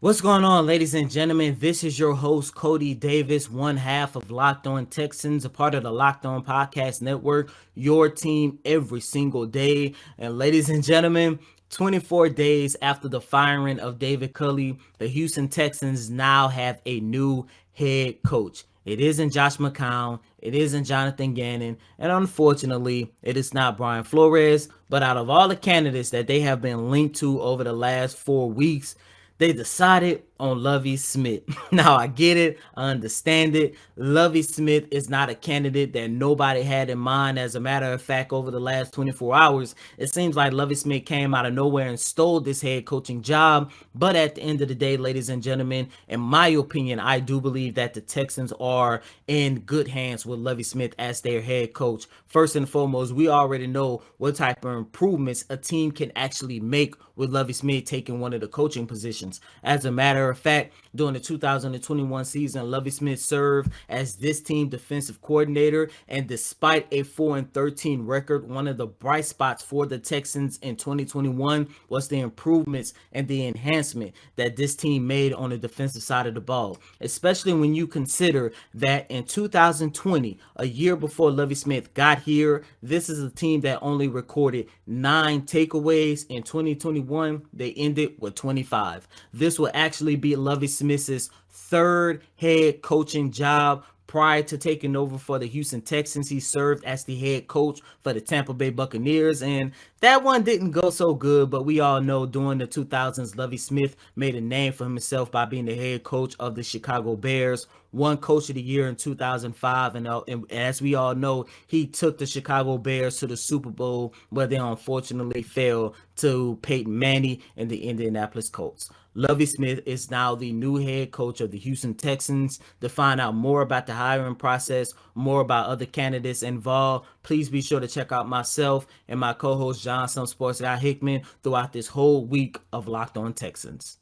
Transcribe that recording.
What's going on, ladies and gentlemen? This is your host, Cody Davis, one half of Locked On Texans, a part of the Locked On Podcast Network, your team every single day. And ladies and gentlemen, 24 days after the firing of David Culley, the Houston Texans now have a new head coach. It isn't Josh McCown. It isn't Jonathan Gannon. And unfortunately, it is not Brian Flores. But out of all the candidates that they have been linked to over the last 4 weeks, they decided on Lovie Smith. Now, I get it. I understand it. Lovie Smith is not a candidate that nobody had in mind. As a matter of fact, over the last 24 hours, it seems like Lovie Smith came out of nowhere and stole this head coaching job. But at the end of the day, ladies and gentlemen, in my opinion, I do believe that the Texans are in good hands with Lovie Smith as their head coach. First and foremost, we already know what type of improvements a team can actually make with Lovie Smith taking one of the coaching positions. As a matter of fact, during the 2021 season, Lovie Smith served as this team defensive coordinator, and despite a 4-13 record, one of the bright spots for the Texans in 2021 was the improvements and the enhancement that this team made on the defensive side of the ball, especially when you consider that in 2020, a year before Lovie Smith got here, this is a team that only recorded 9 takeaways. In 2021, they ended with 25. This will actually be Lovie Smith's third head coaching job. Prior to taking over for the Houston Texans, he served as the head coach for the Tampa Bay Buccaneers, and that one didn't go so good, but we all know during the 2000s, Lovie Smith made a name for himself by being the head coach of the Chicago Bears, won Coach of the Year in 2005, and as we all know, he took the Chicago Bears to the Super Bowl, where they unfortunately fell to Peyton Manning and the Indianapolis Colts. Lovie Smith is now the new head coach of the Houston Texans. To find out more about the hiring process, more about other candidates involved, please be sure to check out myself and my co-host John Some Sports Guy Hickman throughout this whole week of Locked On Texans.